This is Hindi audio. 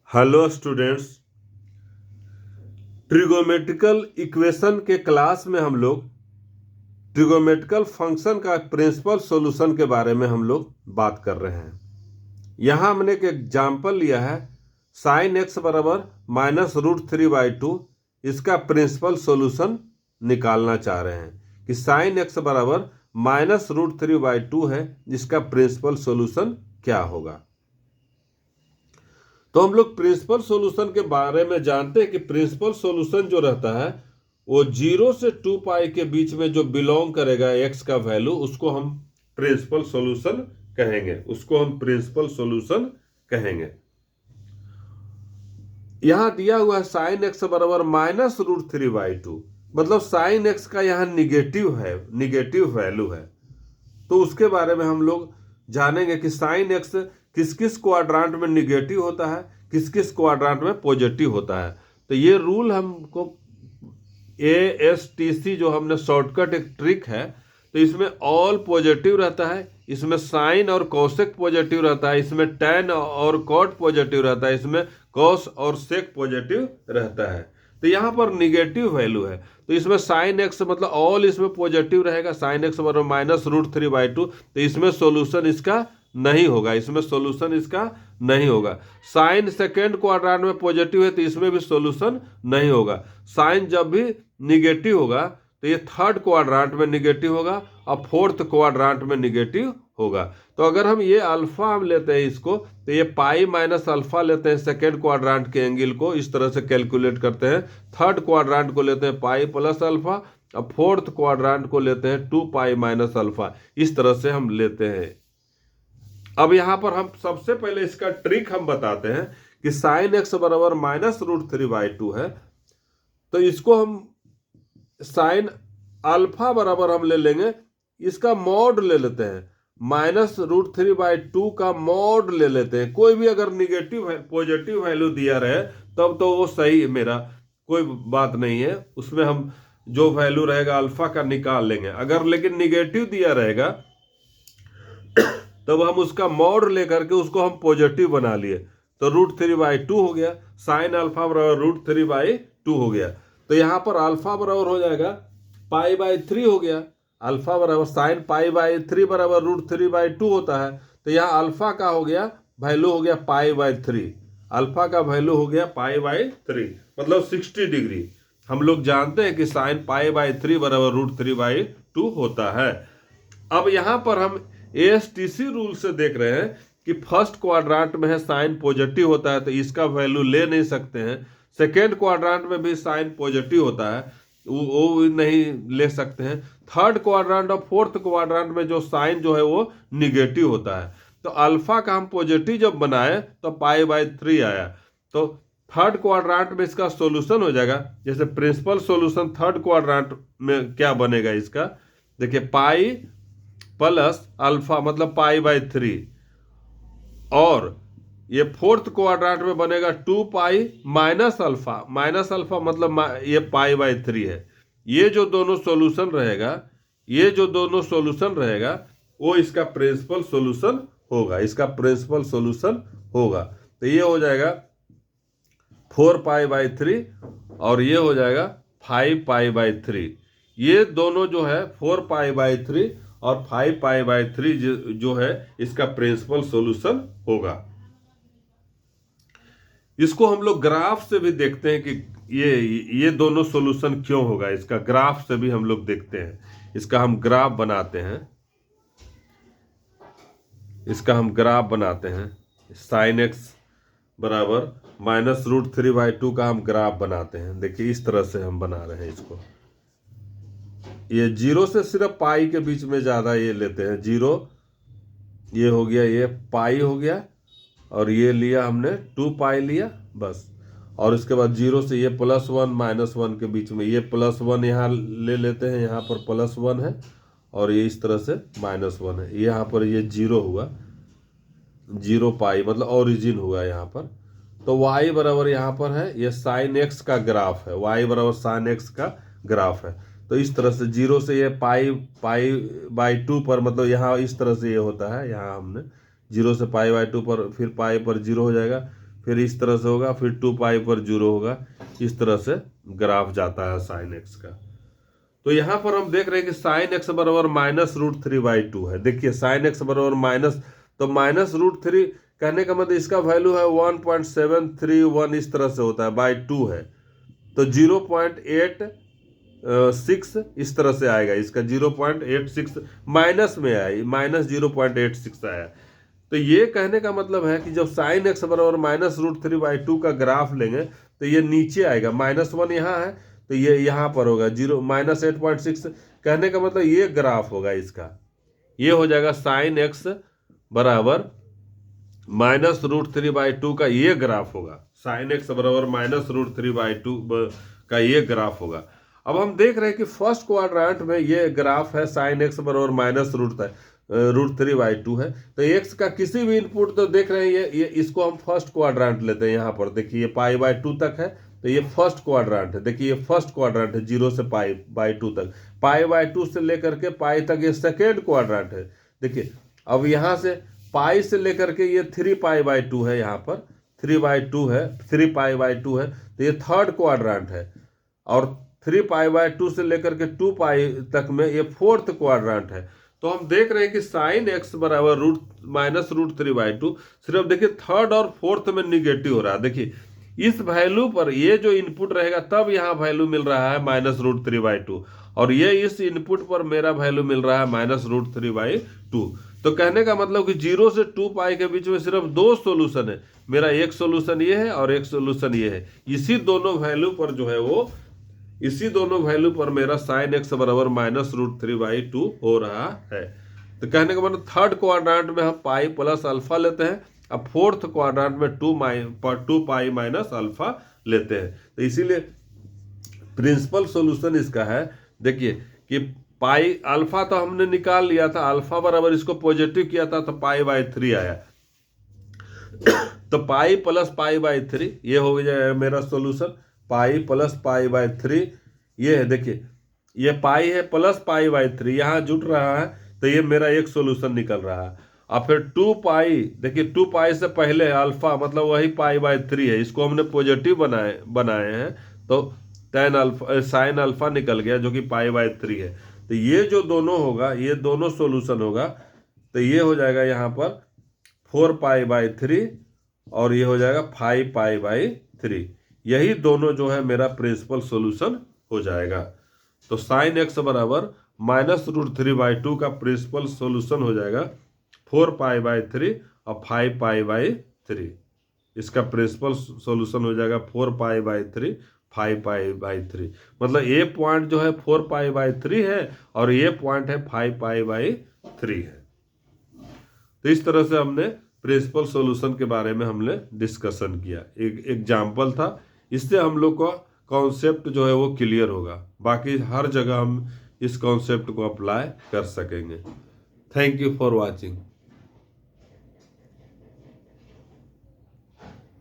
हेलो स्टूडेंट्स, ट्रिगोमेट्रिकल इक्वेशन के क्लास में हम लोग ट्रिगोमेट्रिकल फंक्शन का प्रिंसिपल सॉल्यूशन के बारे में हम लोग बात कर रहे हैं। यहाँ हमने एक एग्जाम्पल लिया है साइन एक्स बराबर -√3/2। इसका प्रिंसिपल सॉल्यूशन निकालना चाह रहे हैं कि साइन एक्स बराबर -√3/2 है, जिसका प्रिंसिपल सॉल्यूशन क्या होगा। तो हम लोग प्रिंसिपल सॉल्यूशन के बारे में जानते हैं कि प्रिंसिपल सॉल्यूशन जो रहता है वो 0 से 2π के बीच में जो बिलोंग करेगा x का वैल्यू, उसको हम प्रिंसिपल सॉल्यूशन कहेंगे। यहां दिया हुआ है साइन एक्स बराबर -√3/2, मतलब साइन एक्स का यहाँ निगेटिव वैल्यू है। तो उसके बारे में हम लोग जानेंगे कि साइन एक्स किस किस क्वाड्रांट में निगेटिव होता है, किस किस क्वाड्रांट में पॉजिटिव होता है। तो ये रूल हमको ASTC जो हमने शॉर्टकट एक ट्रिक है, तो इसमें ऑल पॉजिटिव रहता है, इसमें साइन और कोसेक पॉजिटिव रहता है, इसमें टैन और कॉट पॉजिटिव रहता है, इसमें कॉस और सेक पॉजिटिव रहता है। तो यहाँ पर निगेटिव वैल्यू है, तो इसमें साइन एक्स मतलब ऑल इसमें पॉजिटिव रहेगा। साइन एक्स बराबर -√3/2, तो इसमें सोल्यूशन इसका नहीं होगा। साइन सेकेंड क्वाड्रांट में पॉजिटिव है, तो इसमें भी सोल्यूशन नहीं होगा। साइन जब भी निगेटिव होगा तो ये थर्ड क्वाड्रांट में निगेटिव होगा और फोर्थ क्वाड्रांट में निगेटिव होगा। तो अगर हम ये अल्फा हम लेते हैं इसको, तो ये पाई माइनस अल्फा लेते हैं सेकेंड क्वाड्रांट के एंगल को, इस तरह से कैलकुलेट करते हैं। थर्ड क्वाड्रांट को लेते हैं पाई प्लस अल्फा, अब फोर्थ क्वाड्रांट को लेते हैं 2π माइनस अल्फा। इस तरह से हम लेते हैं। अब यहां पर हम सबसे पहले इसका ट्रिक हम बताते हैं कि साइन एक्स बराबर -√3/2 है, तो इसको हम साइन अल्फा बराबर हम ले लेंगे, इसका मॉड ले लेते हैं। -√3/2 का मॉड ले लेते हैं। कोई भी अगर पॉजिटिव वैल्यू दिया रहे तब तो वो सही है, मेरा कोई बात नहीं है, उसमें हम जो वैल्यू रहेगा अल्फा का निकाल लेंगे। अगर लेकिन निगेटिव दिया रहेगा तब हम उसका मॉड लेकर के उसको हम पॉजिटिव बना लिए, तो √3/2 हो गया। साइन अल्फा बराबर √3/2 हो गया। तो यहां पर अल्फा बराबर हो जाएगा π/3 हो गया। अल्फा बराबर साइन π/3 बराबर √3/2 होता है, तो यहाँ अल्फा का हो गया वैल्यू हो गया π/3। अल्फा का वैल्यू हो गया π/3 मतलब 60 डिग्री। हम लोग जानते हैं कि साइन π/3 बराबर √3/2 होता है। अब यहां पर हम ASTC रूल से देख रहे हैं कि फर्स्ट क्वाड्रांट में है साइन पॉजिटिव होता है, तो इसका वैल्यू ले नहीं सकते हैं। सेकेंड क्वाड्रांट में भी साइन पॉजिटिव होता है, वो नहीं ले सकते हैं। थर्ड क्वाड्रांट और फोर्थ क्वाड्रांट में जो साइन जो है वो निगेटिव होता है। तो अल्फा का हम पॉजिटिव जब बनाए तो π/3 आया। तो थर्ड क्वाड्रांट में इसका सॉल्यूशन हो जाएगा। जैसे प्रिंसिपल सॉल्यूशन थर्ड क्वाड्रांट में क्या बनेगा इसका, देखिए पाई प्लस अल्फा मतलब π/3, और ये फोर्थ क्वाड्रांट में बनेगा 2π माइनस अल्फा मतलब ये π/3 है। ये जो दोनों सॉल्यूशन रहेगा वो इसका प्रिंसिपल सॉल्यूशन होगा। तो ये हो जाएगा 4π/3 और ये हो जाएगा 5π/3। ये दोनों जो है 4π/3 और 5π/3 जो है इसका प्रिंसिपल सॉल्यूशन होगा। इसको हम लोग ग्राफ से भी देखते हैं कि ये दोनों सॉल्यूशन क्यों होगा। इसका ग्राफ से भी हम लोग देखते हैं। इसका हम ग्राफ बनाते हैं। साइन एक्स बराबर -√3/2 का हम ग्राफ बनाते हैं। देखिए इस तरह से हम बना रहे हैं इसको। ये 0 से सिर्फ पाई के बीच में ज़्यादा ये लेते हैं। 0 ये हो गया, ये पाई हो गया, और ये लिया हमने 2π लिया बस। और इसके बाद 0 से ये +1 -1 के बीच में ये +1 यहाँ ले लेते हैं, यहाँ पर +1 है और ये इस तरह से -1 है। यहाँ पर ये 0 हुआ, 0π मतलब ओरिजिन हुआ यहाँ पर। तो y बराबर यहाँ पर है, ये साइन एक्स का ग्राफ है। y बराबर साइन एक्स का ग्राफ है। तो इस तरह से 0 से ये π/2 पर मतलब यहाँ इस तरह से ये होता है। यहाँ हमने 0 से π/2 पर फिर पाई पर 0 हो जाएगा, फिर इस तरह से होगा, फिर 2 पाई पर 0 होगा। इस तरह से ग्राफ जाता है साइन एक्स का। तो यहाँ पर हम देख रहे हैं कि साइन एक्स बराबर -√3/2 है। देखिए साइन एक्स बराबर माइनस, तो -√3 कहने का मतलब इसका वैल्यू है 1.731, इस तरह से होता है, बाई 2 है। तो 0.86 इस तरह से आएगा, इसका 0.86 माइनस में आया, -0.86 आया। तो ये कहने का मतलब है कि जब साइन एक्स बराबर -√3/2 का ग्राफ लेंगे तो ये नीचे आएगा, -1 यहाँ है तो ये यहाँ पर होगा -8.6। कहने का मतलब ये ग्राफ होगा इसका, ये हो जाएगा साइन एक्स बराबर -√3/2 का ये ग्राफ होगा। साइन एक्स बराबर -√3/2 का ये ग्राफ होगा। अब हम देख रहे हैं कि फर्स्ट क्वाड्रेंट में ये ग्राफ है, साइन एक्स बराबर -√3/2 है। तो एक्स का किसी भी इनपुट, तो देख रहे हैं ये इसको हम फर्स्ट क्वाड्रेंट लेते हैं। यहाँ पर देखिए π/2 तक है, तो ये फर्स्ट क्वाड्रेंट है। देखिए ये फर्स्ट क्वाड्रेंट है, 0 से π/2 तक। π/2 से लेकर के पाई तक ये सेकेंड क्वाड्रेंट है। देखिए अब यहाँ से पाई से लेकर के ये 3π/2 है, यहाँ पर 3/2 है, 3π/2 है, तो ये थर्ड क्वाड्रेंट है। और 3π/2 से लेकर के 2π तक में ये फोर्थ क्वाड्रेंट है। तो हम देख रहे हैं कि साइन एक्स बराबर -√3/2 सिर्फ देखिए थर्ड और फोर्थ में निगेटिव हो रहा है। देखिए इस वैल्यू पर ये जो इनपुट रहेगा तब यहाँ वैल्यू मिल रहा है -√3/2, और ये इस इनपुट पर मेरा वैल्यू मिल रहा है -√3/2। तो कहने का मतलब कि 0 से 2π के बीच में सिर्फ दो सोल्यूशन है। मेरा एक सोल्यूशन ये है और एक सोल्यूशन ये है। इसी दोनों वैल्यू पर जो है वो, इसी दोनों वैल्यू पर मेरा साइन एक्स बराबर -√3/2 हो रहा है। तो कहने का मतलब थर्ड क्वाड्रेंट में हम पाई प्लस अल्फा लेते हैं, अब फोर्थ क्वाड्रेंट में 2π माइनस अल्फा लेते हैं। तो इसीलिए प्रिंसिपल सॉल्यूशन इसका है, देखिए कि पाई अल्फा तो हमने निकाल लिया था, अल्फा बराबर इसको पॉजिटिव किया था तो π/3 आया। तो पाई प्लस π/3 ये हो जाएगा मेरा सॉल्यूशन, पाई प्लस π/3 ये है। देखिए ये पाई है प्लस π/3 यहाँ जुट रहा है, तो ये मेरा एक सॉल्यूशन निकल रहा है। और फिर 2π, देखिए 2π से पहले है अल्फा, मतलब वही π/3 है, इसको हमने पॉजिटिव बनाए हैं, तो tan अल्फा साइन अल्फा निकल गया जो कि π/3 है। तो ये जो दोनों होगा, ये दोनों सॉल्यूशन होगा, तो ये हो जाएगा यहाँ पर 4π/3 और ये हो जाएगा 5π/3। यही दोनों जो है मेरा प्रिंसिपल सॉल्यूशन हो जाएगा। तो साइन एक्स बराबर -√3/2 का प्रिंसिपल सॉल्यूशन हो जाएगा 4π/3 और 5π/3। इसका प्रिंसिपल सॉल्यूशन हो जाएगा 4π/3 5π/3। मतलब ये पॉइंट जो है 4π/3 है और ये पॉइंट है 5π/3 है। तो इस तरह से हमने प्रिंसिपल सॉल्यूशन के बारे में हमने डिस्कशन किया, एक एग्जाम्पल था। इससे हम लोग का कॉन्सेप्ट जो है वो क्लियर होगा, बाकी हर जगह हम इस कॉन्सेप्ट को अप्लाई कर सकेंगे। Thank you for watching.